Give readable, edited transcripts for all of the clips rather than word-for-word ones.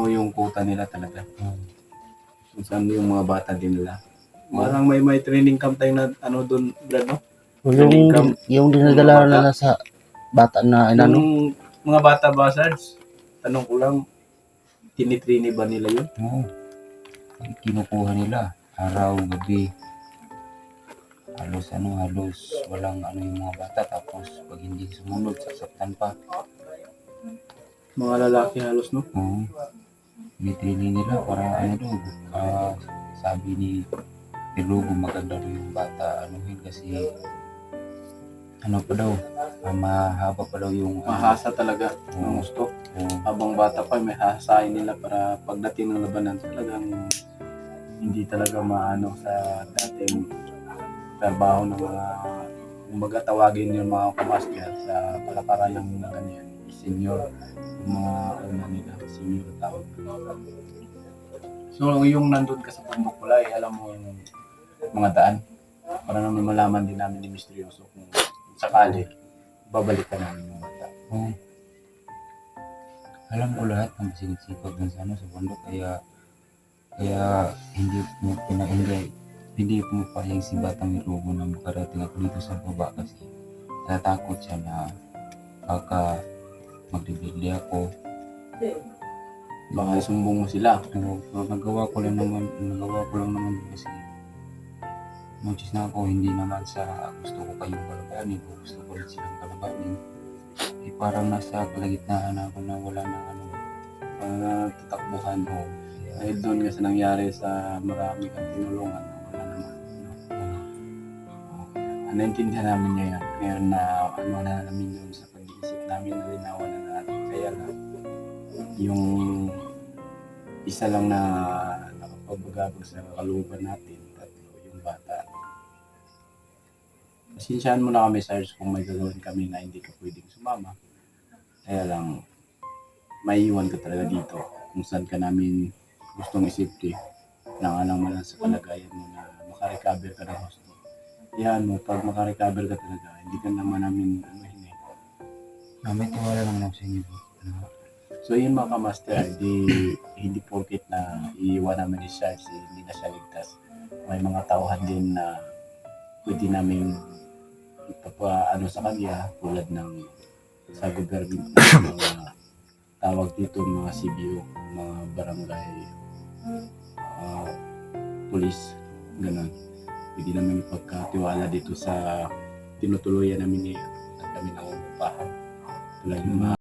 mo yung kuta nila talaga. Kung saan yung mga bata din nila. Parang may training camp tayo na ano doon, Brad, no? Yung dinadala na sa bata na inano. Yung mga bata ba, Sarge? Tanong ko lang, tinitrini ba nila yun? Oo. Kinukuha nila araw, gabi. Halos walang yung mga bata, tapos pag hindi sumunod, sasaktan pa. Mga lalaki halos, no? Oo. Training nila para sabi ni Pilugo, maganda rin yung bata kasi mahaba pa daw yung Mahasa talaga ng gusto. Habang bata pa, may hasain nila para pagdating ng labanan talagang hindi talaga maano sa dating trabaho ng mga kumbaga tawagin yung mga kumaskya sa palakaran ng mga ganyan, senior, yung mga una nila, senior tawag. So yung nandun ka sa Pumbok Kulay, alam mo yung mga daan para naman malaman din namin ni Misteryoso kung sakali babalik ka namin yung bata. Alam ko lahat ng sinisipag ng sa bundok, kaya hindi mo payag si Batang Irugo na makarating ako dito sa baba kasi natatakot siya na baka magrebelde ako. Baka isumbong mo sila. Nagawa ko lang naman kasi notice na ako, hindi naman sa gusto ko kayong kalabanin o gusto ko rin silang kalabanin. Parang nasa kalagitnaan ako na wala na tatakbuhan mo. Dahil doon kasi nangyari sa marami kang tinulungan na wala naman. Naintindihan namin ngayon na na namin yun sa pag-iisip namin na linawan na natin. Kaya lang, yung isa lang na nakapagabagabag sa kalooban natin, tatlo, yung bata. Pasensyahan mo na kami, Sarge, kung may gagawin kami na hindi ka pwedeng sumama. Kaya lang, maiiwan ka talaga dito kung saan ka namin gustong isipti. Nangalang man lang sa kalagayan mo na makarecover ka ng gusto. Yan mo, pag makarecover ka talaga, hindi ka naman namin may tiwala naman ako sa inyo. So yun mga kamaster, hindi porket na iiwan namin ni Sarge, hindi na siya ligtas. May mga tauhan din na pwede namin ipapaano sa kanya tulad ng sa gobyerno, mga tawag dito mga CBO, mga barangay, police, ganun. Pwede namin ipagkatiwala dito sa tinutuluyan namin ngayon at kami nangungupahan. Tulad ng mga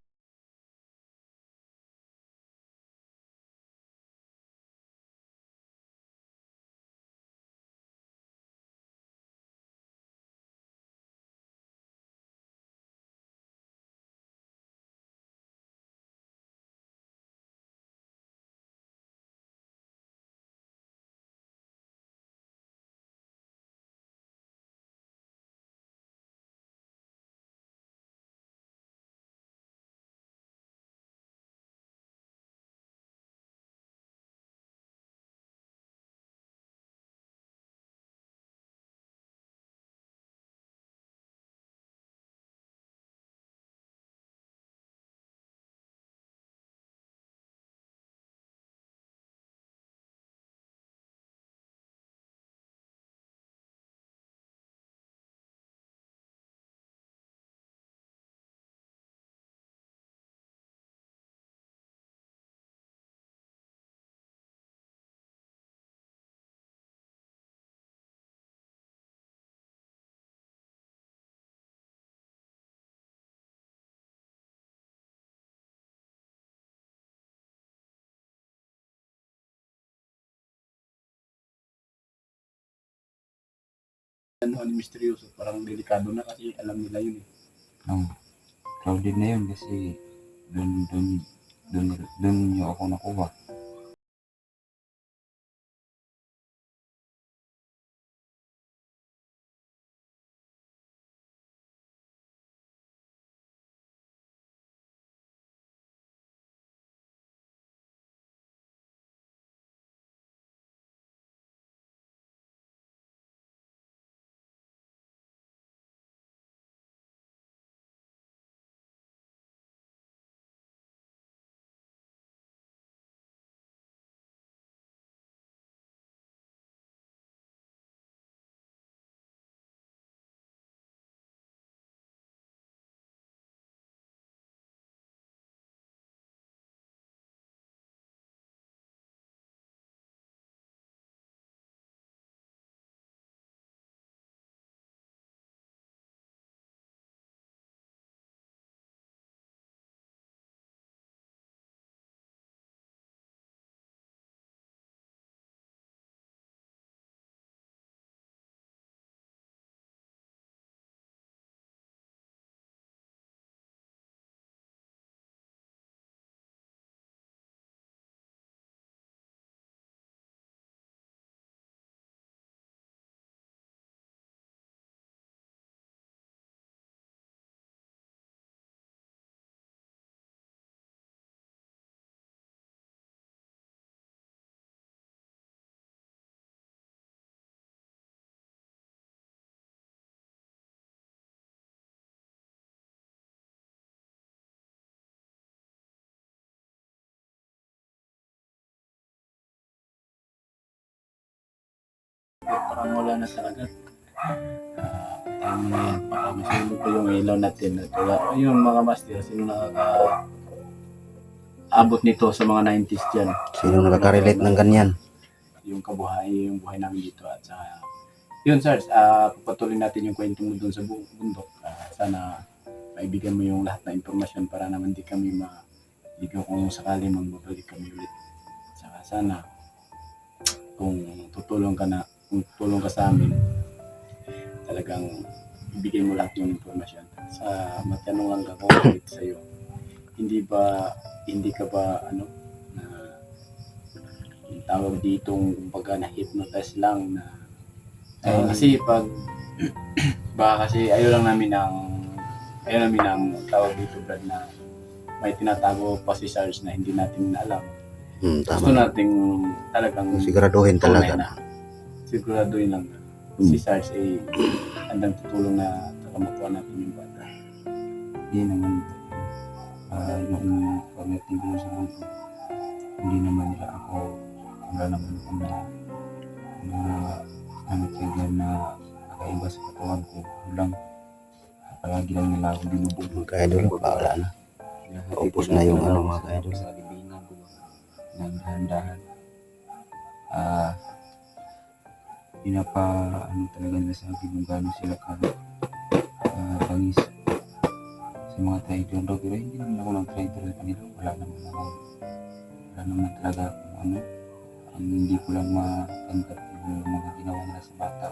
ni Misteryoso, parang delikado na kasi alam nila yun eh. Crowded na yun kasi doon niyo ako nakuha. parang wala na talaga. Tama na yan. Baka masulog ko yung ilaw natin. At wala, yung mga master, sino abot nito sa mga 90s dyan. Sino nakaka-relate ng ganyan? Yung buhay namin dito. At saka, yun sir, papatuloy natin yung kwento mo doon sa bundok. Sana maibigyan mo yung lahat ng impormasyon para naman di kung sakali magbabalik kami ulit. At saka sana, kung tutulong ka sa amin, talagang ibigay mo lahat yung impormasyon. Sa matanong lang ako ulit sa'yo, hindi ka ba na yung tawag ditong kumbaga na hypnotize lang na kasi kasi ayaw namin ng tawag dito Brad na may tinatago pa si Sarge na hindi natin alam. Gusto Tama. nating talagang Siguraduhin talaga tunay na. siguraduhin lang na si Sarge ay handang tutulong na makuha natin yung bata. Hindi naman yung pagdating ko sa mundo, hindi naman nila ako, wala naman ako na kailan na nakaiba sa katawan ko. Walang palagi lang nila ako binubugbog. Mga ka-idol, wala na. Paupos na yung mga ka-idol. Sa libingan ko ng dahan-dahan. Pinapa talaga nila sa akin kung gaano sila bangis sa mga traitor daw, pero hindi naman ako ng traitor sa kanila. Wala naman talaga kung ang hindi ko lang matanggap yung mga ginawa nila sa bata.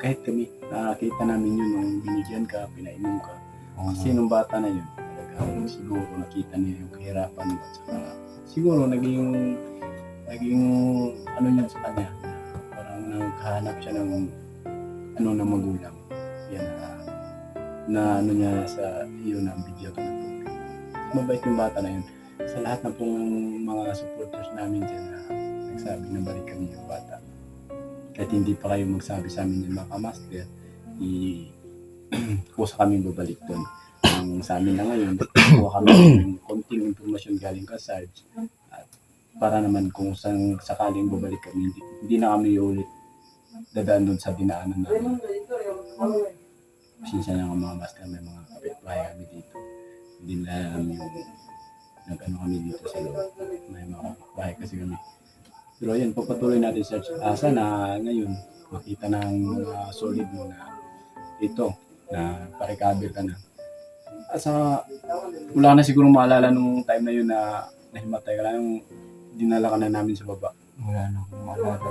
Kahit kami, nakakita namin yun nung binigyan ka, pinainom ka. Kasi nung bata na yun, talagang siguro nakita niya yung kahirapan mo. At saka siguro naging yun sa kanya. Parang naghahanap siya ng na magulang. Yan na niya sa iyo na video ka na tubig. Mabait yung bata na yun. Sa lahat na pong mga supporters namin dyan na nagsabi na balik kami yung bata. Kahit hindi pa kayo magsabi sa amin yung mga master, kusa kami babalik doon. Ang sa amin na ngayon, kuha kami ng konting informasyon galing ka Sarge. At para naman kung sakaling babalik kami, hindi na kami ulit dadaan doon sa dinaanan namin. Pasensya na mga master, may mga kapitbahay kami dito. Hindi na alam yung kami dito sa loob. May mga kapitbahay kasi kami. Pero yun, papatuloy natin search. Sana ngayon, makita ng mga solid mo na ito, na pa-recover ka na. Saka, wala na siguro maalala nung time na yun na nahimatay ka lang, yung dinala ka na namin sa baba. Wala na akong maalala.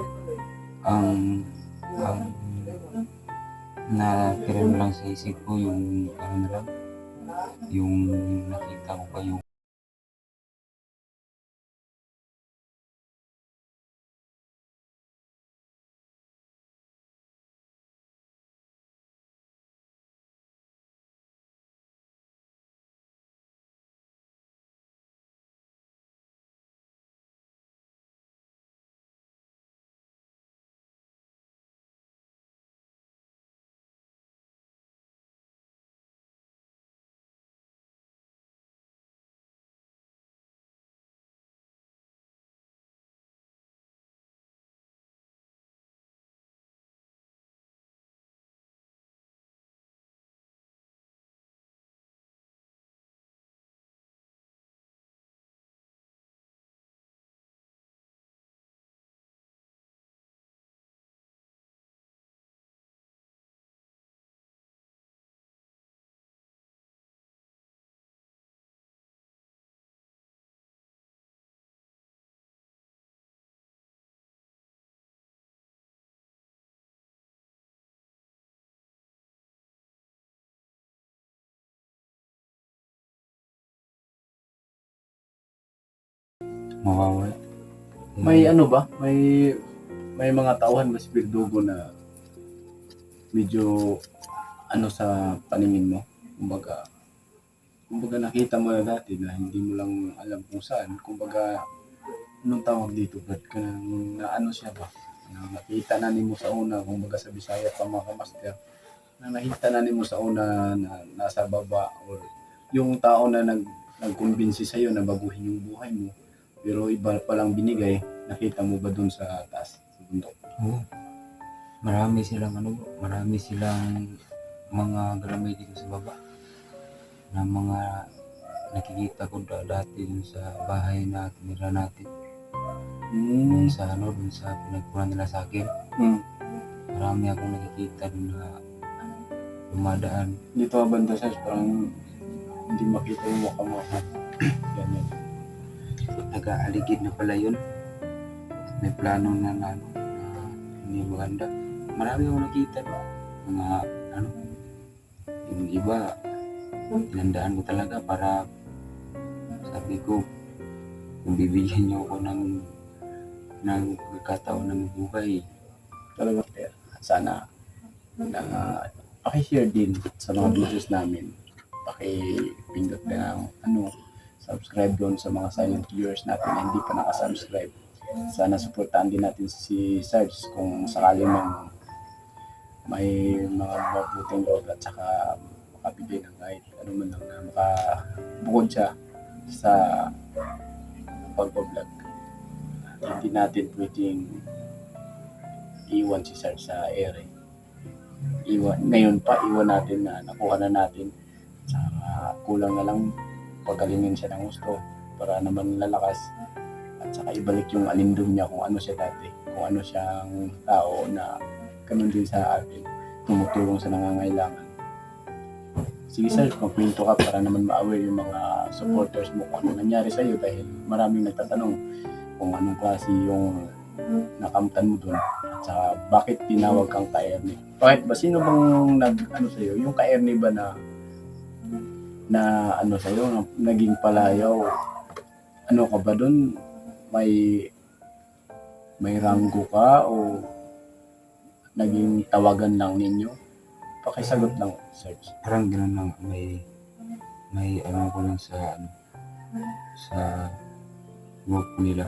Ang natira mo lang sa isip ko yung yung nakita ko pa yung mawawala. May may mga tauhan mas bildugo na medyo sa paningin mo. Kumbaga nakita mo na dati na hindi mo lang alam kung saan. Kumbaga, anong tawag dito, Brad? Na siya ba? Na nakita na nimo sa una, kumbaga sa Bisaya pa mga kamaster, na nakita na nimo sa una na nasa baba or yung tao na nagkumbinsi sa'yo na baguhin yung buhay mo, pero iba palang binigay, nakita mo ba dun sa taas, sa bundok? Oo. Marami silang marami silang mga galamay dito sa baba na mga nakikita ko dati dun sa bahay na tinira natin. Dun sa pinagpunan nila sa akin. Marami akong nakikita dun na dumadaan. Dito ka banda sa parang hindi makita yung mukha mo. Ganyan. Nag-aaligid na pala yun. May plano na hindi maganda. Marami akong nakita dun. Mga yung iba, tinandaan ko talaga para sabi ko, kung bibigyan niyo ako ng pagkataon na mabuhay, Talaga sana na paki-share din sa mga videos namin. Paki-pindot na subscribe doon sa mga silent viewers natin na hindi pa nakasubscribe. Sana supportahan din natin si Sarge kung sakali mang may mga mabuting loob at saka makabigay ng kahit ano man lang na makabukod siya sa pagbablog. Hindi natin pwedeng iwan si Sarge sa ere. Ngayon natin na nakuha na natin. Saka kulang na lang pagalingin siya ng gusto para naman lalakas at saka ibalik yung alindom niya kung ano siya dati, kung ano siyang tao na ganun din sa atin, tumutulong sa nangangailangan. Sige sir, magkwento ka para naman ma-aware yung mga supporters mo kung ano nangyari sa'yo dahil maraming nagtatanong kung anong klase yung nakamtan mo dun at saka bakit tinawag kang ka-Ernie. Bakit ba? Sino bang sa'yo? Yung ka-Ernie ba na sa'yo, naging palayaw? Ano ka ba dun? May ranggo ka o naging tawagan lang ninyo? Pakisagot lang, Sarge. parang gano'n lang, may ko lang sa work nila.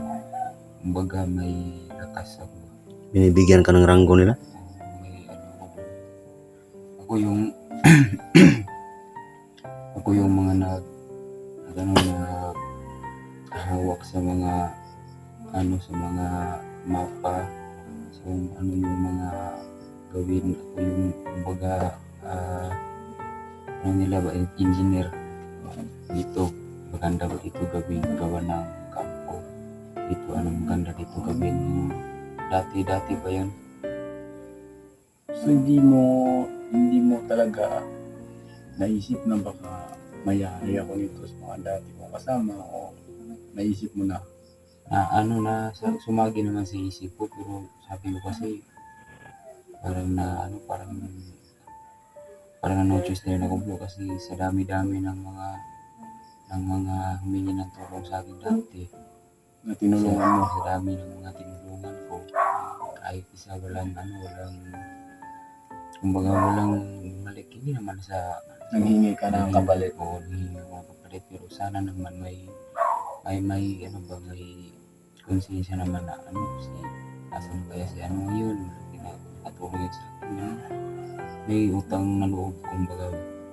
Kumbaga may lakas ako. Binibigyan ka ng ranggo nila? May ako yung ako yung mga hawak sa mga sa mga mapa, so yung mga gawin. Ako yung kumbaga nila ba, engineer dito. Maganda ba dito gawa ng kampo dito, maganda dito gawin yung dati pa yan. So hindi mo talaga naisip na baka mayari ako nito sa mga dati kong kasama o naisip mo na? Sumagi naman sa isip ko, pero sabi ko kasi parang no choice na rin ako bro, kasi sa dami-dami ng mga humingi ng tulong sa akin dati Na tinulungan mo? sa dami ng mga tinulungan ko, kahit isa walang malik, hindi naman sa Nanghingi ka ng kapalit? Oo, nanghingi ako ng kapalit, pero sana naman may konsensya naman na asan kaya si yun, pinatulong yun sa akin, may utang na loob, kumbaga.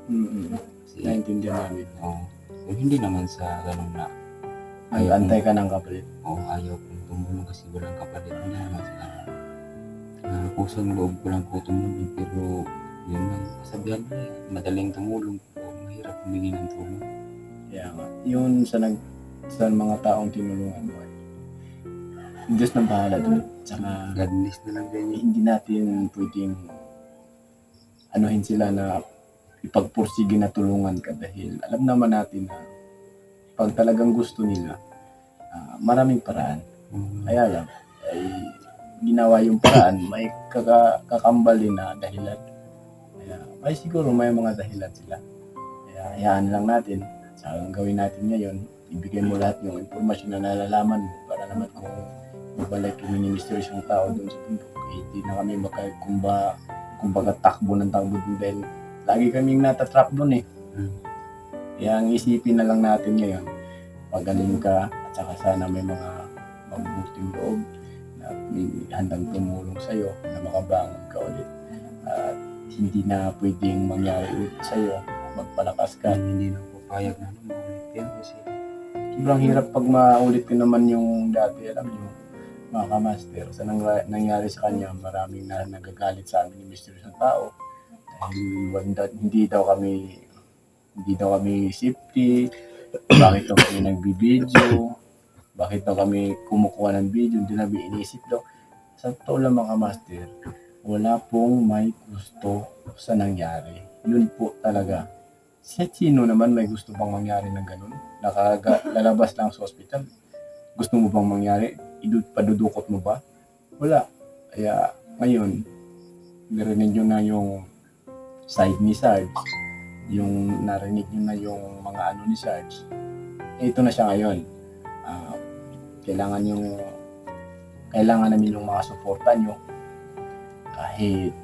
Kasi, Naintindihan namin. Pero hindi naman sa ganun na Antay ka ng kapalit? ayaw kong tumulong kasi walang kapalit. Hindi naman sa kusang loob ko lang po tumulong, pero yun lang, kasabihan ko madaling tumulong pero mahirap humingi ng tulong. Kaya nga, yun sa mga taong tinulungan mo, Diyos na bahala doon. Tsaka God bless na lang ganyan. hindi natin pwedeng anuhin sila na ipagpursige na tulungan ka dahil alam naman natin na pag talagang gusto nila, maraming paraan. Kaya lang, ay ginawa yung paraan, may kakambal din na dahilan. Kaya may siguro may mga dahilan sila. Kaya hayaan lang natin. Sa gawin natin ngayon, ibigay mo lahat yung impormasyon na nalalaman mo para naman kung mabalik yung ministerious yung tao doon sa bundok, hindi na kami kumbaga takbo dun dahil lagi kaming natatrap doon . Kaya ang isipin na lang natin ngayon, magaling ka at saka sana may mga mabuting loob na may handang tumulong sa'yo na makabangon ka ulit. At hindi na pwedeng mangyari ulit sa'yo, magpalakas ka. Hindi na papayag na maulit yan kasi Sobrang hirap pag maulit ko naman yung dati, alam nyo. mga kamaster, sa nangyari sa kanya, maraming na nagagalit sa amin ni misteryoso tao. Dahil hindi daw kami safety, bakit daw kami nagbibideo, bakit daw kami kumukuha ng video, hindi namin inisip daw. Sa totoo lang mga master, wala pong may gusto sa nangyari. Yun po talaga. Sino naman may gusto pang mangyari ng ganun? Lalabas lang sa ospital. Gusto mo bang mangyari? Padudukot mo ba? Wala. Kaya ngayon, narinig nyo na yung side ni Sarge. Yung narinig nyo na yung mga ano ni Sarge. Ito na siya ngayon. Ah, kailangan namin yung mga suporta nyo kahit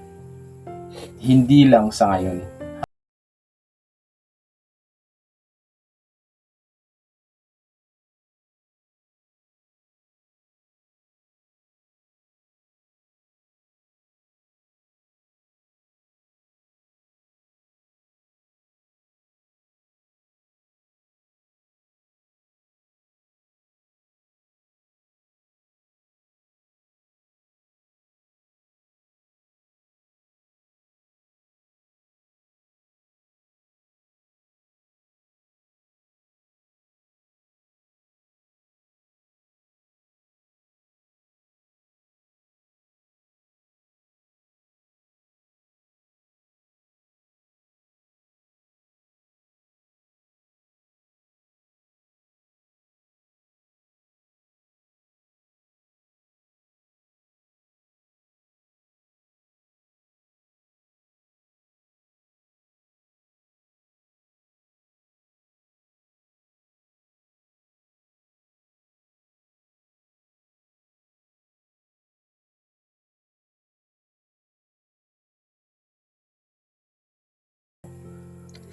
hindi lang sa ngayon.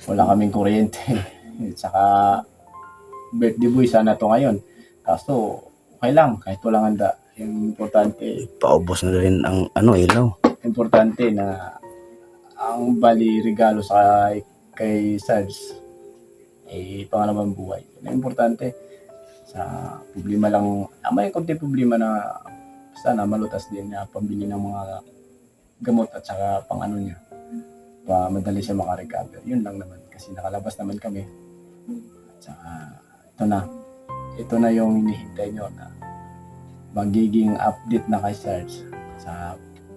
Wala kaming kuryente. Saka birthday boy sana to ngayon. Kaso okay lang kahit walang handa. Yung Paubos na rin ang ilaw. importante na ang bali regalo sa kay Sarge pangalawang buhay. Yun ang importante. Sa problema lang, may konti problema na sana malutas din na pambili ng mga gamot at saka pang ano niya. Madali siya makarecover. Yun lang naman kasi nakalabas naman kami. At saka ito na yung hinihintay nyo na magiging update na kay Sarge.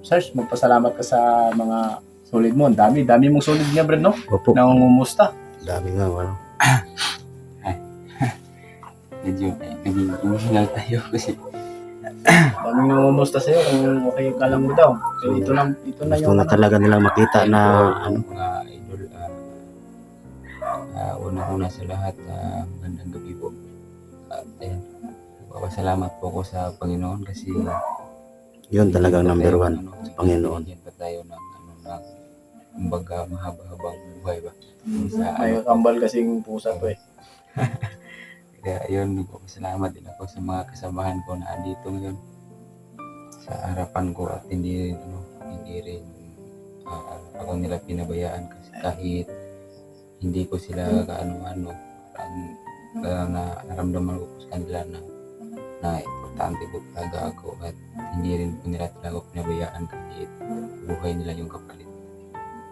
Sarge, magpasalamat ka sa mga solid mo. Dami mong solid niya, Brad, no? Opo. Nangungumusta. Dami nga, Medyo naging emotional tayo kasi Daming nangungumusta sa'yo kung okay ka lang mo daw. So, ito na Gusto yung na talaga nilang makita na mga idol, una-una sa lahat, magandang gabi po. At papasalamat po ako sa Panginoon kasi yun talagang number one, Panginoon. Bigyan pa tayo ng kumbaga mahaba-habang buhay ba. may kambal kasing pusa to eh. Kaya yun, nagpapasalamat din ako sa mga kasamahan ko na andito ngayon sa harapan ko at hindi rin ako nila pinabayaan kasi kahit hindi ko sila naramdaman ko sa kanila na importante po talaga ako at hindi rin po nila talaga pinabayaan kahit buhay nila yung kapalit.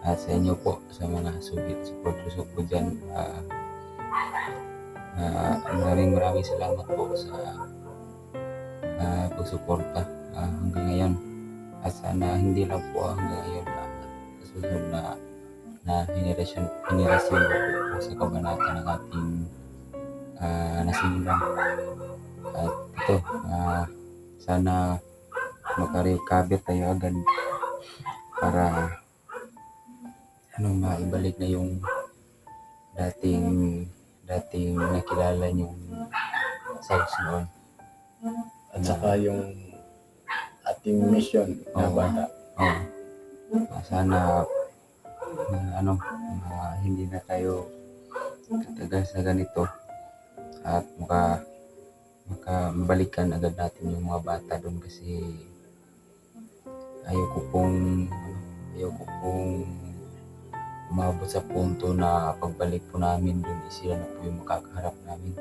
At sa inyo po, sa mga supporters ko dyan, maraming salamat po sa pagsuporta hanggang ngayon. At sana hindi lang po hanggang ngayon sa susunod na henerasyon po sa kabanata ng ating nasimula. At ito, sana makarecover tayo agad para maibalik na yung dating nakilala niyong Sarge noon. At saka yung ating mission na bata. Sana hindi na tayo tatagal sa ganito at mabalikan agad natin yung mga bata doon kasi ayoko pong umabot sa punto na pagbalik po namin doon sila na po yung makakaharap namin.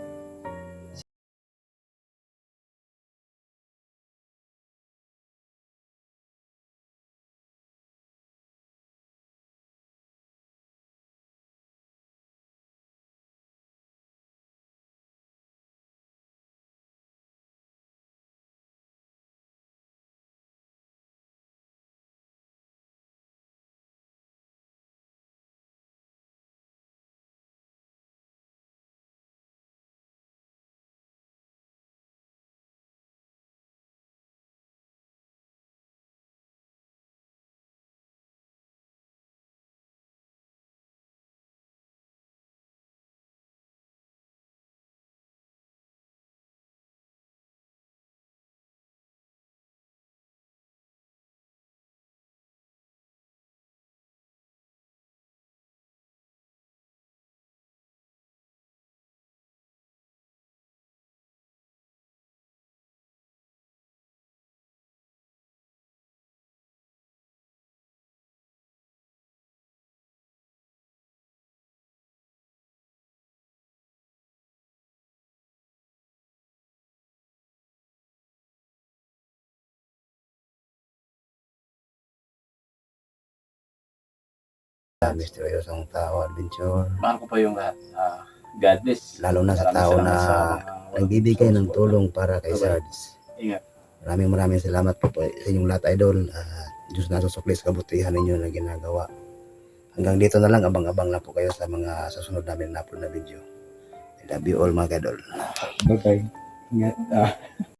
misteryosong tao adventure. Mahal ko pa yung lahat. God bless. Lalo na sa Maraming tao salamat na sa mga nagbibigay ng support. tulong para kay Bye-bye. Sarge. Ingat. Maraming salamat po sa inyong lahat, idol. Diyos na susukli sa kabutihan ninyo na ginagawa. Hanggang dito na lang, abang-abang lang po kayo sa mga susunod namin na upload na video. I love you all mga idol. Bye-bye. Ingat.